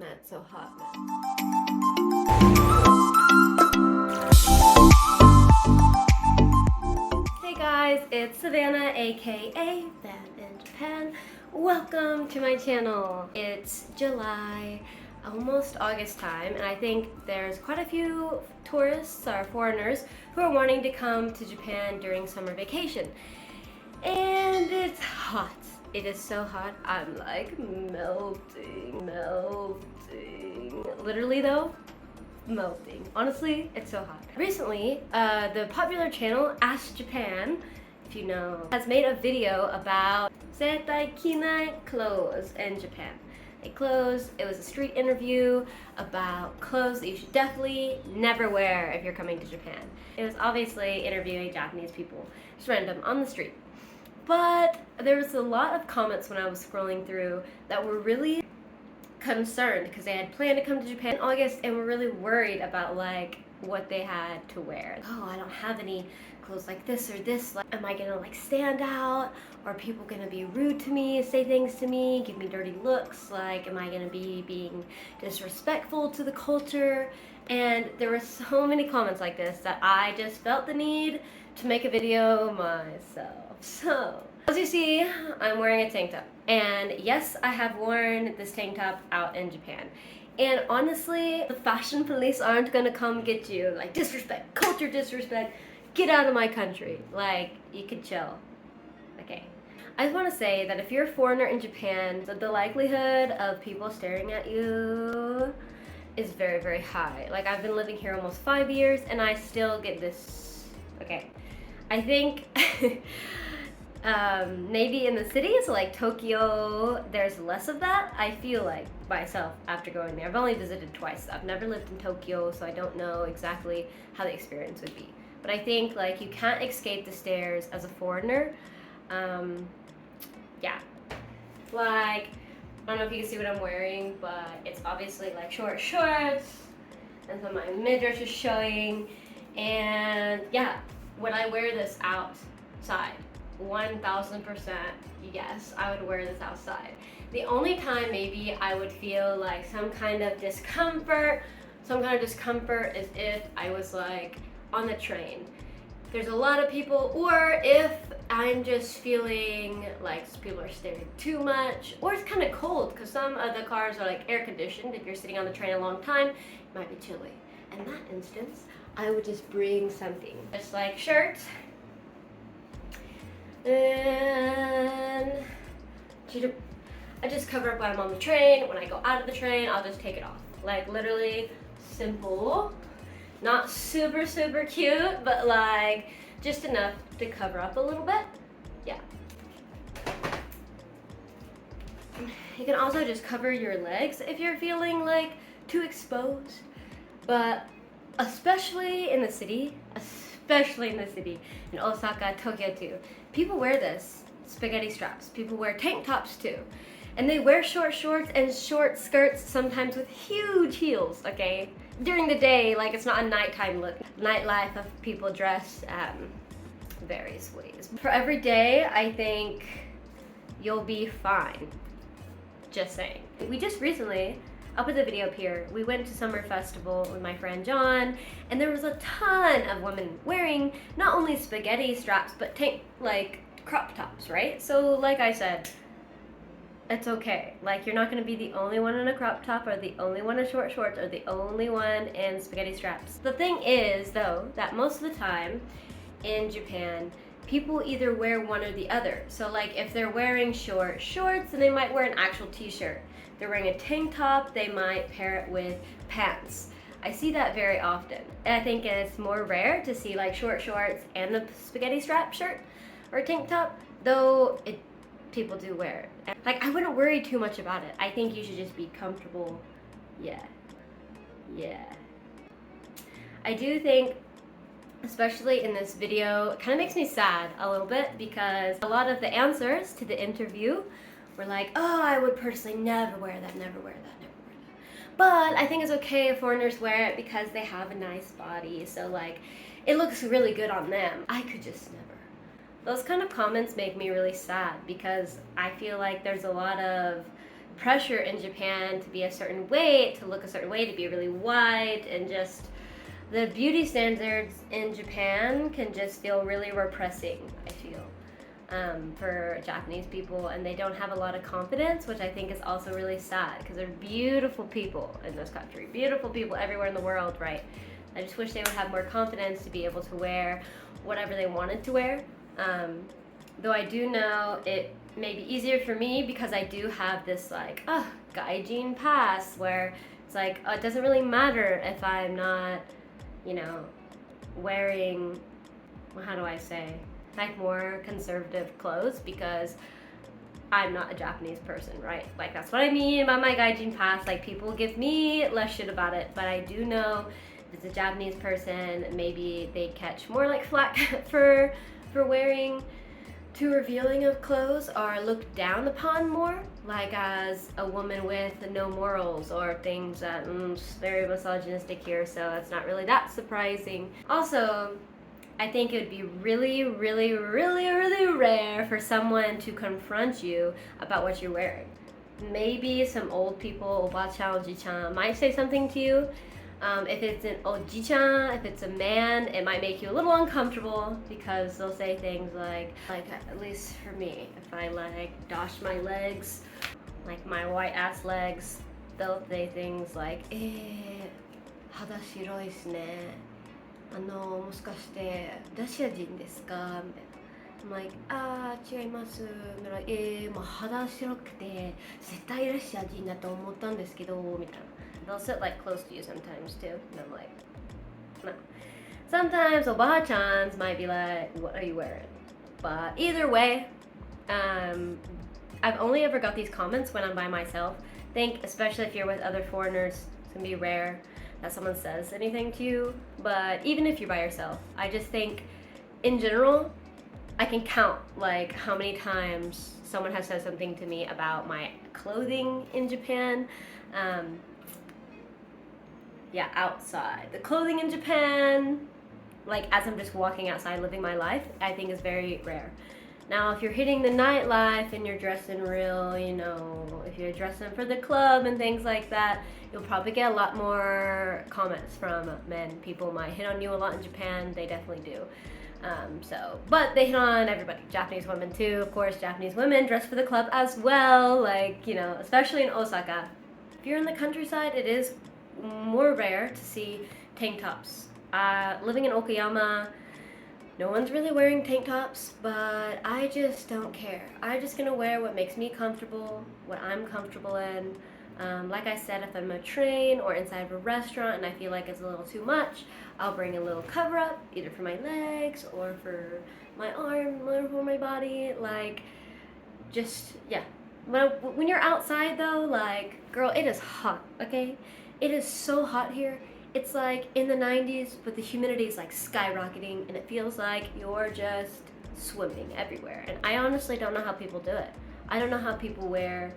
Man, it's so hot, man. Hey guys, it's Savannah, aka Van in Japan. Welcome to my channel. It's July, almost August time, and I think there's quite a few tourists or foreigners who are wanting to come to Japan during summer vacation. And it's hot. It is so hot. I'm like melting. Literally though, melting. Honestly, it's so hot. Recently, the popular channel Ask Japan, if you know, has made a video about Zettai Kinai clothes in Japan. It was a street interview about clothes that you should definitely never wear if you're coming to Japan. It was obviously interviewing Japanese people, just random on the street. But there was a lot of comments when I was scrolling through that were really concerned because they had planned to come to Japan in August and were really worried about like what they had to wear. Oh, I don't have any clothes like this or this. Like, am I gonna like stand out? Or are people gonna be rude to me, say things to me, give me dirty looks? Like, am I gonna be being disrespectful to the culture? And there were so many comments like this that I just felt the need to make a video myself. So, as you see, I'm wearing a tank top. And yes, I have worn this tank top out in Japan. And honestly, the fashion police aren't gonna come get you. Like, disrespect, culture disrespect, get out of my country. Like, you can chill. Okay. I just want to say that if you're a foreigner in Japan, the likelihood of people staring at you is very, very high. Like, I've been living here almost 5 years and I still get this. Okay. I think maybe in the cities like Tokyo, there's less of that. I feel like myself after going there. I've only visited twice. I've never lived in Tokyo, so I don't know exactly how the experience would be. But I think like you can't escape the stares as a foreigner. Yeah. Like, I don't know if you can see what I'm wearing, but it's obviously like short shorts, and so my midriff is showing, and yeah, when I wear this outside, 1000%, yes, I would wear this outside. The only time maybe I would feel like some kind of discomfort is if I was like on the train. There's a lot of people, or if I'm just feeling like people are staring too much, or it's kind of cold because some of the cars are like air conditioned. If you're sitting on the train a long time, it might be chilly. In that instance, I would just bring something. Just like shirt, and I just cover up when I'm on the train. When I go out of the train, I'll just take it off. Like literally simple. Not super, super cute, but like just enough to cover up a little bit. Yeah. You can also just cover your legs if you're feeling like too exposed. But especially in the city, in Osaka, Tokyo too, people wear this, spaghetti straps. People wear tank tops too. And they wear short shorts and short skirts, sometimes with huge heels, okay? During the day, like it's not a nighttime look. Nightlife of people dress various ways. For every day, I think you'll be fine. Just saying. We just recently, I'll put the video up here, we went to summer festival with my friend John, and there was a ton of women wearing not only spaghetti straps, but like crop tops, right? So like I said, it's okay. Like, you're not going to be the only one in a crop top, or the only one in short shorts, or the only one in spaghetti straps. The thing is, though, that most of the time in Japan, people either wear one or the other. So, like, if they're wearing short shorts, then they might wear an actual t-shirt. If they're wearing a tank top, they might pair it with pants. I see that very often. And I think it's more rare to see, like, short shorts and a spaghetti strap shirt or a tank top, though people do wear it. Like, I wouldn't worry too much about it. I think you should just be comfortable. Yeah. I do think, especially in this video, it kind of makes me sad a little bit because a lot of the answers to the interview were like, oh, I would personally never wear that, never wear that. But I think it's okay if foreigners wear it because they have a nice body. So like, it looks really good on them. I could just never. Those kind of comments make me really sad because I feel like there's a lot of pressure in Japan to be a certain way, to look a certain way, to be really wide, and just the beauty standards in Japan can just feel really repressing, I feel, for Japanese people, and they don't have a lot of confidence, which I think is also really sad because they're beautiful people in this country, beautiful people everywhere in the world, right? I just wish they would have more confidence to be able to wear whatever they wanted to wear. Though I do know it may be easier for me because I do have this like, gaijin pass where it's like, it doesn't really matter if I'm not, you know, wearing, how do I say, like more conservative clothes because I'm not a Japanese person, right? Like that's what I mean by my gaijin pass. Like people give me less shit about it, but I do know if it's a Japanese person, maybe they catch more like flack for wearing too revealing of clothes or looked down upon more, like as a woman with no morals or things that very misogynistic here, so it's not really that surprising. Also, I think it would be really, really, really, really rare for someone to confront you about what you're wearing. Maybe some old people, oba-chan, oji-chan, might say something to you. If it's an oji-chan, if it's a man, it might make you a little uncomfortable because they'll say things like at least for me, if I like dosh my legs, like my white ass legs, they'll say things like, 肌白いっすね。もしかしてロシア人ですか? I'm like, 違います。もう肌白くて絶対ロシア人だと思ったんですけどみたいな。They'll sit like close to you sometimes too, and I'm like, no. Sometimes oba-chans might be like, what are you wearing? But either way, I've only ever got these comments when I'm by myself. I think especially if you're with other foreigners, it's gonna be rare that someone says anything to you. But even if you're by yourself, I just think in general, I can count like how many times someone has said something to me about my clothing in Japan. Outside. The clothing in Japan, like as I'm just walking outside living my life, I think is very rare. Now, if you're hitting the nightlife and you're dressing real, you know, if you're dressing for the club and things like that, you'll probably get a lot more comments from men. People might hit on you a lot in Japan, they definitely do. But they hit on everybody. Japanese women too, of course. Japanese women dress for the club as well, like, you know, especially in Osaka. If you're in the countryside, it is more rare to see tank tops. Living in Okayama, no one's really wearing tank tops, but I just don't care. I'm just gonna wear what makes me comfortable, what I'm comfortable in. Like I said, if I'm on a train or inside of a restaurant and I feel like it's a little too much, I'll bring a little cover up, either for my legs or for my arm or for my body. Like, just, yeah. When you're outside though, like, girl, it is hot, okay? It is so hot here. It's like in the 90s, but the humidity is like skyrocketing and it feels like you're just swimming everywhere. And I honestly don't know how people do it. I don't know how people wear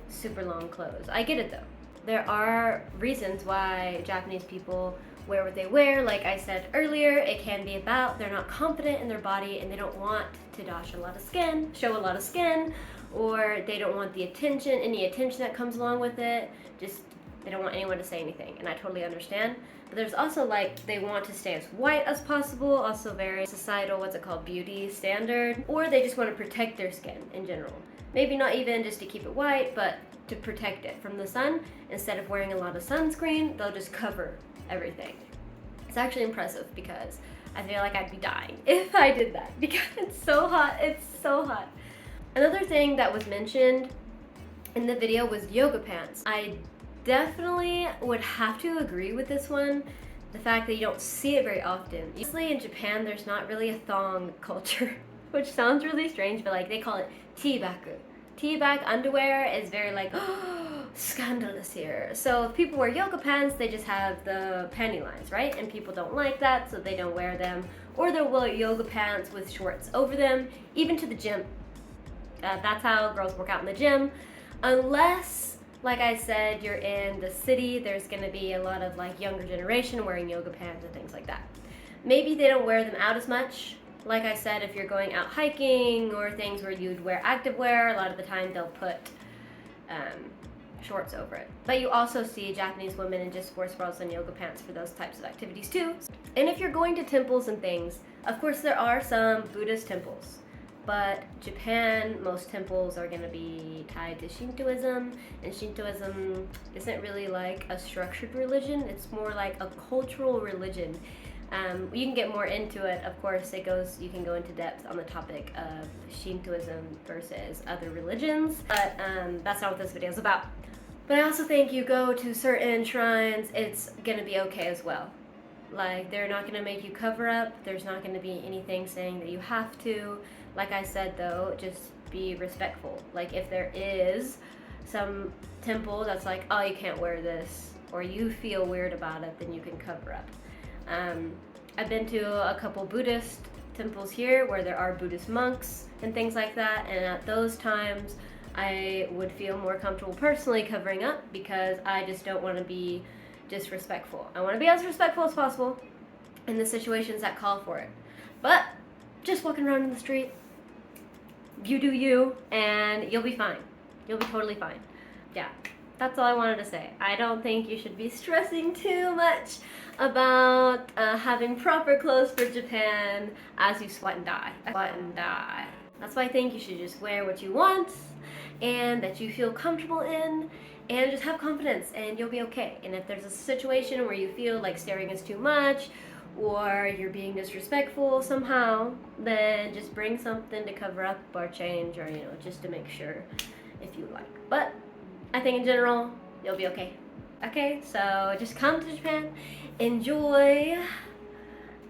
super long clothes. I get it though. There are reasons why Japanese people wear what they wear. Like I said earlier, it can be about they're not confident in their body and they don't want to dosh a lot of skin, show a lot of skin, or they don't want the attention, any attention that comes along with it. Just they don't want anyone to say anything, and I totally understand. But there's also like they want to stay as white as possible, also very societal, what's it called, beauty standard, or they just want to protect their skin in general. Maybe not even just to keep it white, but to protect it from the sun. Instead of wearing a lot of sunscreen, they'll just cover everything. It's actually impressive because I feel like I'd be dying if I did that because it's so hot, it's so hot. Another thing that was mentioned in the video was yoga pants. I definitely would have to agree with this one. The fact that you don't see it very often. Usually in Japan, there's not really a thong culture, which sounds really strange, but like they call it teabaku. Teabag underwear is very like, scandalous here. So if people wear yoga pants, they just have the panty lines, right? And people don't like that, so they don't wear them. Or they'll wear yoga pants with shorts over them, even to the gym. That's how girls work out in the gym. Unless, like I said, you're in the city, there's gonna be a lot of like younger generation wearing yoga pants and things like that. Maybe they don't wear them out as much. Like I said, if you're going out hiking or things where you'd wear activewear, a lot of the time they'll put shorts over it. But you also see Japanese women in just sports bras and yoga pants for those types of activities too. And if you're going to temples and things, of course there are some Buddhist temples. But Japan, most temples are going to be tied to Shintoism, and Shintoism isn't really like a structured religion, it's more like a cultural religion. You can get more into it, of course. You can go into depth on the topic of Shintoism versus other religions, but that's not what this video is about. But I also think you go to certain shrines, it's gonna be okay as well. Like, they're not gonna make you cover up, there's not gonna be anything saying that you have to. Like I said though, just be respectful. Like, if there is some temple that's like, oh, you can't wear this, or you feel weird about it, then you can cover up. I've been to a couple Buddhist temples here where there are Buddhist monks and things like that, and at those times I would feel more comfortable personally covering up because I just don't want to be disrespectful. I want to be as respectful as possible in the situations that call for it. But just walking around in the street, you do you, and you'll be fine. You'll be totally fine. Yeah, that's all I wanted to say. I don't think you should be stressing too much about having proper clothes for Japan as you sweat and die. Sweat and die. That's why I think you should just wear what you want and that you feel comfortable in, and just have confidence and you'll be okay. And if there's a situation where you feel like staring is too much or you're being disrespectful somehow, then just bring something to cover up or change, or just to make sure if you like. But I think in general, you'll be okay. Okay, so just come to Japan, enjoy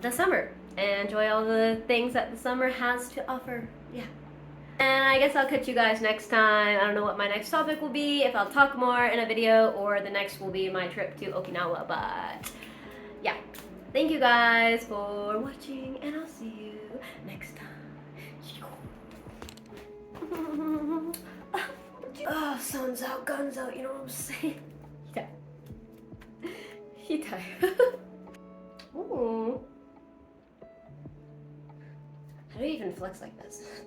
the summer, and enjoy all the things that the summer has to offer. Yeah. And I guess I'll catch you guys next time. I don't know what my next topic will be, if I'll talk more in a video, or the next will be my trip to Okinawa, but yeah. Thank you guys for watching, and I'll see you next time. Oh, sun's out, guns out, you know what I'm saying? Yeah. Hitai. Ooh. How do you even flex like this?